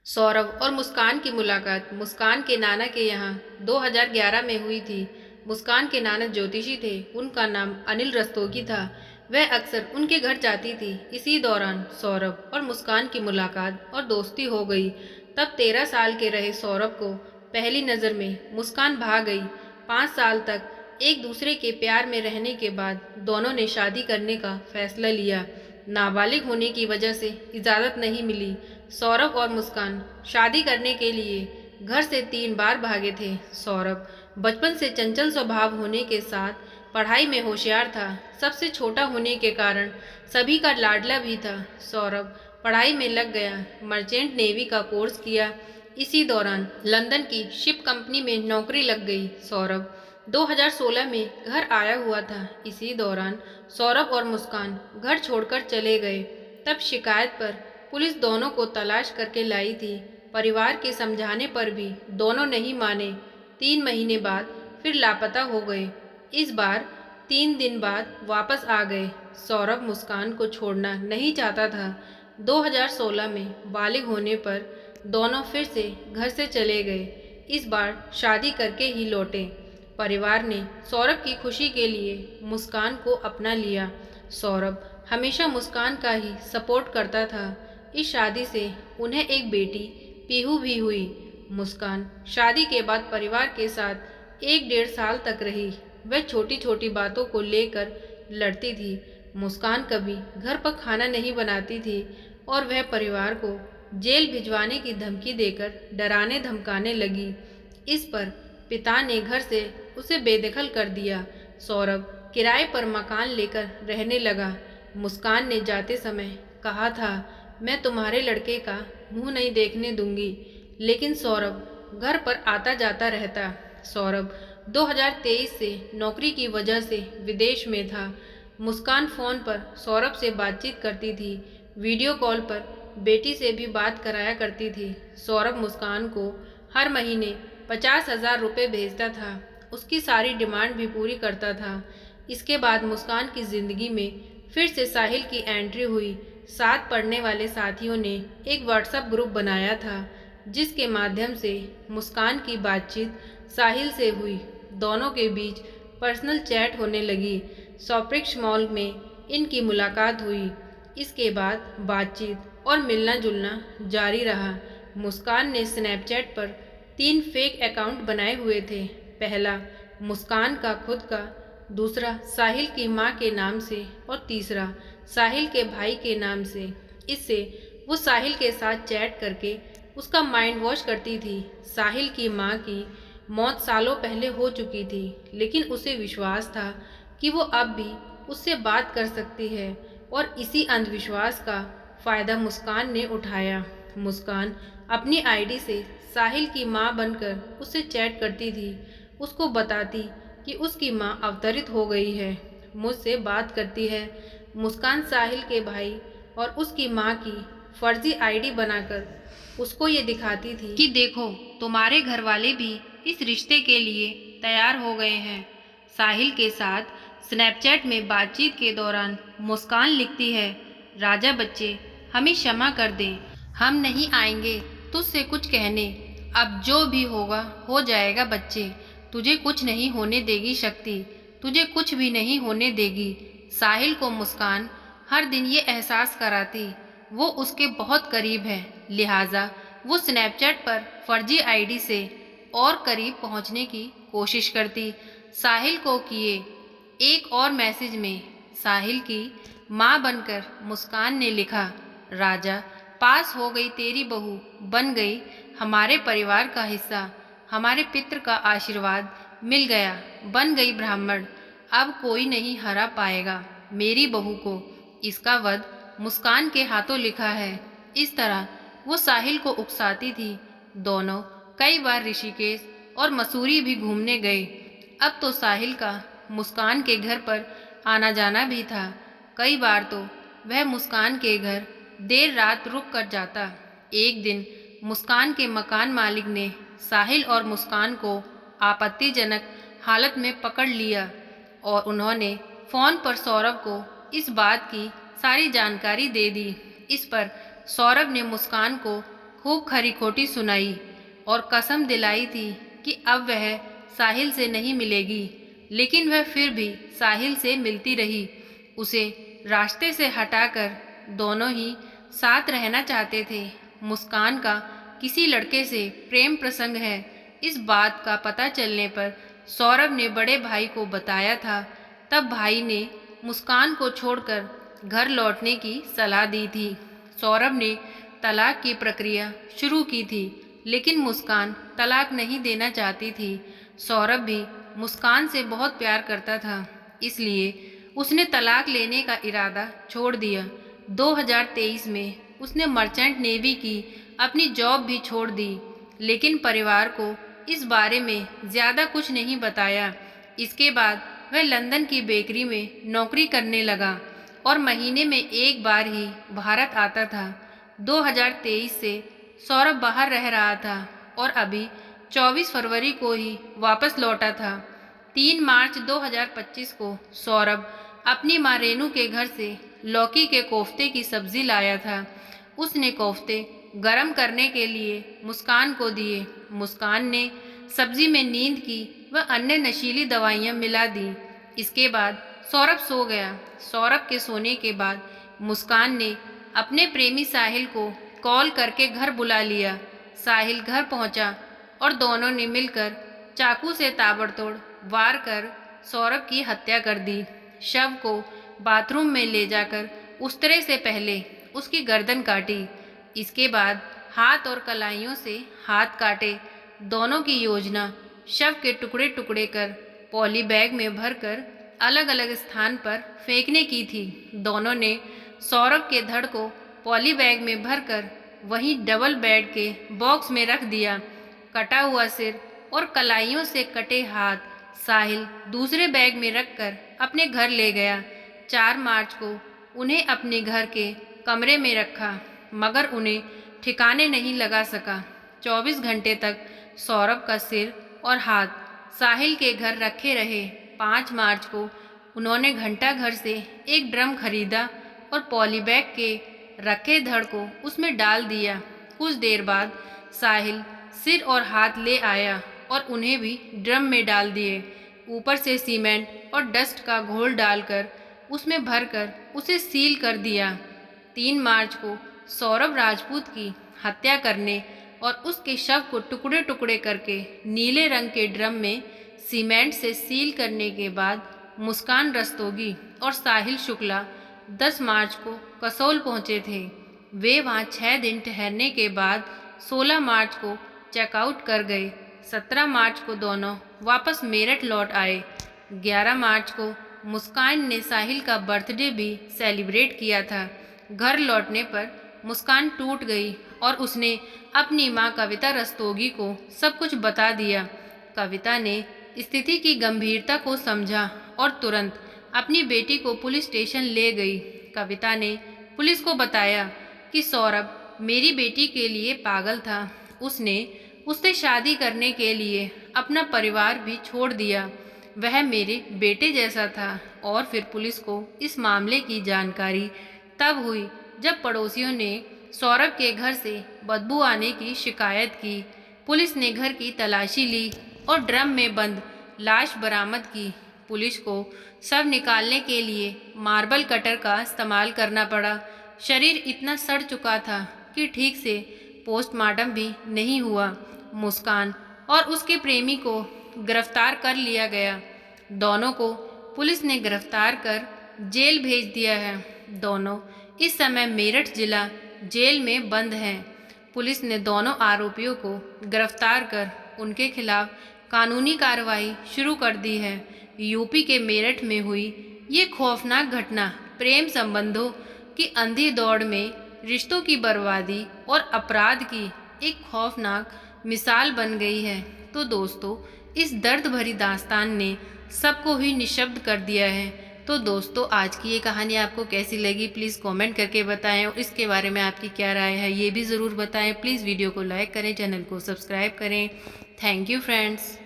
सौरभ और मुस्कान की मुलाकात मुस्कान के नाना के यहाँ 2011 में हुई थी। मुस्कान के नाना ज्योतिषी थे। उनका नाम अनिल रस्तोगी था। वह अक्सर उनके घर जाती थी। इसी दौरान सौरभ और मुस्कान की मुलाकात और दोस्ती हो गई। तब 13 साल के रहे सौरभ को पहली नज़र में मुस्कान भा गई। 5 साल तक एक दूसरे के प्यार में रहने के बाद दोनों ने शादी करने का फैसला लिया। नाबालिग होने की वजह से इजाज़त नहीं मिली। सौरभ और मुस्कान शादी करने के लिए घर से 3 बार भागे थे। सौरभ बचपन से चंचल स्वभाव होने के साथ पढ़ाई में होशियार था। सबसे छोटा होने के कारण सभी का लाडला भी था। सौरभ पढ़ाई में लग गया, मर्चेंट नेवी का कोर्स किया। इसी दौरान लंदन की शिप कंपनी में नौकरी लग गई। सौरभ 2016 में घर आया हुआ था। इसी दौरान सौरभ और मुस्कान घर छोड़कर चले गए। तब शिकायत पर पुलिस दोनों को तलाश करके लाई थी। परिवार के समझाने पर भी दोनों नहीं माने। 3 महीने बाद फिर लापता हो गए। इस बार 3 दिन बाद वापस आ गए। सौरभ मुस्कान को छोड़ना नहीं चाहता था। 2016 में बालिग होने पर दोनों फिर से घर से चले गए। इस बार शादी करके ही लौटे। परिवार ने सौरभ की खुशी के लिए मुस्कान को अपना लिया। सौरभ हमेशा मुस्कान का ही सपोर्ट करता था। इस शादी से उन्हें एक बेटी पीहू भी हुई। मुस्कान शादी के बाद परिवार के साथ 1 डेढ़ साल तक रही। वह छोटी छोटी बातों को लेकर लड़ती थी। मुस्कान कभी घर पर खाना नहीं बनाती थी और वह परिवार को जेल भिजवाने की धमकी देकर डराने धमकाने लगी। इस पर पिता ने घर से उसे बेदखल कर दिया। सौरभ किराए पर मकान लेकर रहने लगा। मुस्कान ने जाते समय कहा था, मैं तुम्हारे लड़के का मुंह नहीं देखने दूंगी, लेकिन सौरभ घर पर आता जाता रहता। सौरभ 2023 से नौकरी की वजह से विदेश में था। मुस्कान फ़ोन पर सौरभ से बातचीत करती थी। वीडियो कॉल पर बेटी से भी बात कराया करती थी। सौरभ मुस्कान को हर महीने 50,000 रुपये भेजता था। उसकी सारी डिमांड भी पूरी करता था। इसके बाद मुस्कान की ज़िंदगी में फिर से साहिल की एंट्री हुई। साथ पढ़ने वाले साथियों ने एक व्हाट्सएप ग्रुप बनाया था, जिसके माध्यम से मुस्कान की बातचीत साहिल से हुई। दोनों के बीच पर्सनल चैट होने लगी। सॉप्रिक्स मॉल में इनकी मुलाकात हुई। इसके बाद बातचीत और मिलना जुलना जारी रहा। मुस्कान ने स्नैपचैट पर 3 फेक अकाउंट बनाए हुए थे। पहला मुस्कान का खुद का, दूसरा साहिल की मां के नाम से और तीसरा साहिल के भाई के नाम से। इससे वो साहिल के साथ चैट करके उसका माइंड वॉश करती थी। साहिल की मां की मौत सालों पहले हो चुकी थी, लेकिन उसे विश्वास था कि वो अब भी उससे बात कर सकती है और इसी अंधविश्वास का फ़ायदा मुस्कान ने उठाया। मुस्कान अपनी आईडी से साहिल की मां बनकर उससे चैट करती थी। उसको बताती कि उसकी मां अवतरित हो गई है, मुझसे बात करती है। मुस्कान साहिल के भाई और उसकी मां की फर्जी आईडी बनाकर उसको ये दिखाती थी कि देखो, तुम्हारे घर वाले भी इस रिश्ते के लिए तैयार हो गए हैं। साहिल के साथ स्नैपचैट में बातचीत के दौरान मुस्कान लिखती है, राजा बच्चे हमें क्षमा कर दें, हम नहीं आएंगे तुझसे कुछ कहने। अब जो भी होगा हो जाएगा बच्चे, तुझे कुछ नहीं होने देगी शक्ति, तुझे कुछ भी नहीं होने देगी। साहिल को मुस्कान हर दिन ये एहसास कराती वो उसके बहुत करीब है, लिहाजा वो स्नैपचैट पर फर्जी आईडी से और करीब पहुंचने की कोशिश करती। साहिल को किए एक और मैसेज में साहिल की मां बनकर मुस्कान ने लिखा, राजा पास हो गई तेरी बहू, बन गई हमारे परिवार का हिस्सा, हमारे पितृ का आशीर्वाद मिल गया, बन गई ब्राह्मण, अब कोई नहीं हरा पाएगा मेरी बहू को। इसका वध मुस्कान के हाथों लिखा है। इस तरह वो साहिल को उकसाती थी। दोनों कई बार ऋषिकेश और मसूरी भी घूमने गए। अब तो साहिल का मुस्कान के घर पर आना जाना भी था। कई बार तो वह मुस्कान के घर देर रात रुक कर जाता। एक दिन मुस्कान के मकान मालिक ने साहिल और मुस्कान को आपत्तिजनक हालत में पकड़ लिया और उन्होंने फ़ोन पर सौरभ को इस बात की सारी जानकारी दे दी। इस पर सौरभ ने मुस्कान को खूब खरी खोटी सुनाई और कसम दिलाई थी कि अब वह साहिल से नहीं मिलेगी, लेकिन वह फिर भी साहिल से मिलती रही। उसे रास्ते से हटाकर दोनों ही साथ रहना चाहते थे। मुस्कान का किसी लड़के से प्रेम प्रसंग है, इस बात का पता चलने पर सौरभ ने बड़े भाई को बताया था। तब भाई ने मुस्कान को छोड़कर घर लौटने की सलाह दी थी। सौरभ ने तलाक की प्रक्रिया शुरू की थी, लेकिन मुस्कान तलाक नहीं देना चाहती थी। सौरभ भी मुस्कान से बहुत प्यार करता था, इसलिए उसने तलाक लेने का इरादा छोड़ दिया। 2023 में उसने मर्चेंट नेवी की अपनी जॉब भी छोड़ दी, लेकिन परिवार को इस बारे में ज़्यादा कुछ नहीं बताया। इसके बाद वह लंदन की बेकरी में नौकरी करने लगा और महीने में एक बार ही भारत आता था। 2023 से सौरभ बाहर रह रहा था और अभी 24 फरवरी को ही वापस लौटा था। 3 मार्च 2025 को सौरभ अपनी माँ रेनू के घर से लौकी के कोफ्ते की सब्जी लाया था। उसने कोफ्ते गरम करने के लिए मुस्कान को दिए। मुस्कान ने सब्जी में नींद की व अन्य नशीली दवाइयाँ मिला दी। इसके बाद सौरभ सो गया। सौरभ के सोने के बाद मुस्कान ने अपने प्रेमी साहिल को कॉल करके घर बुला लिया। साहिल घर पहुंचा और दोनों ने मिलकर चाकू से ताबड़तोड़ वार कर सौरभ की हत्या कर दी। शव को बाथरूम में ले जाकर उस्तरे से पहले उसकी गर्दन काटी। इसके बाद हाथ और कलाइयों से हाथ काटे। दोनों की योजना शव के टुकड़े टुकड़े कर पॉली बैग में भरकर अलग अलग स्थान पर फेंकने की थी। दोनों ने सौरभ के धड़ को पॉली बैग में भरकर वहीं डबल बेड के बॉक्स में रख दिया। कटा हुआ सिर और कलाइयों से कटे हाथ साहिल दूसरे बैग में रखकर अपने घर ले गया। 4 मार्च को उन्हें अपने घर के कमरे में रखा, मगर उन्हें ठिकाने नहीं लगा सका। 24 घंटे तक सौरभ का सिर और हाथ साहिल के घर रखे रहे। 5 मार्च को उन्होंने घंटा घर से एक ड्रम खरीदा और पॉलीबैग के रखे धड़ को उसमें डाल दिया। कुछ देर बाद साहिल सिर और हाथ ले आया और उन्हें भी ड्रम में डाल दिए। ऊपर से सीमेंट और डस्ट का घोल डालकर उसमें भरकर उसे सील कर दिया। 3 मार्च को सौरभ राजपूत की हत्या करने और उसके शव को टुकड़े टुकड़े करके नीले रंग के ड्रम में सीमेंट से सील करने के बाद मुस्कान रस्तोगी और साहिल शुक्ला 10 मार्च को कसोल पहुंचे थे। वे वहां 6 दिन ठहरने के बाद 16 मार्च को चेकआउट कर गए। 17 मार्च को दोनों वापस मेरठ लौट आए। 11 मार्च को मुस्कान ने साहिल का बर्थडे भी सेलिब्रेट किया था। घर लौटने पर मुस्कान टूट गई और उसने अपनी मां कविता रस्तोगी को सब कुछ बता दिया। कविता ने स्थिति की गंभीरता को समझा और तुरंत अपनी बेटी को पुलिस स्टेशन ले गई। कविता ने पुलिस को बताया कि सौरभ मेरी बेटी के लिए पागल था। उसने उससे शादी करने के लिए अपना परिवार भी छोड़ दिया। वह मेरे बेटे जैसा था। और फिर पुलिस को इस मामले की जानकारी तब हुई जब पड़ोसियों ने सौरभ के घर से बदबू आने की शिकायत की। पुलिस ने घर की तलाशी ली और ड्रम में बंद लाश बरामद की। पुलिस को शव निकालने के लिए मार्बल कटर का इस्तेमाल करना पड़ा। शरीर इतना सड़ चुका था कि ठीक से पोस्टमार्टम भी नहीं हुआ। मुस्कान और उसके प्रेमी को गिरफ्तार कर लिया गया। दोनों को पुलिस ने गिरफ्तार कर जेल भेज दिया है। दोनों इस समय मेरठ जिला जेल में बंद हैं। पुलिस ने दोनों आरोपियों को गिरफ्तार कर उनके खिलाफ कानूनी कार्रवाई शुरू कर दी है। यूपी के मेरठ में हुई ये खौफनाक घटना प्रेम संबंधों की अंधी दौड़ में रिश्तों की बर्बादी और अपराध की एक खौफनाक मिसाल बन गई है। तो दोस्तों, इस दर्द भरी दास्तान ने सबको ही निशब्द कर दिया है। तो दोस्तों, आज की ये कहानी आपको कैसी लगी प्लीज़ कमेंट करके बताएं और इसके बारे में आपकी क्या राय है ये भी ज़रूर बताएं। प्लीज़ वीडियो को लाइक करें, चैनल को सब्सक्राइब करें। Thank you friends.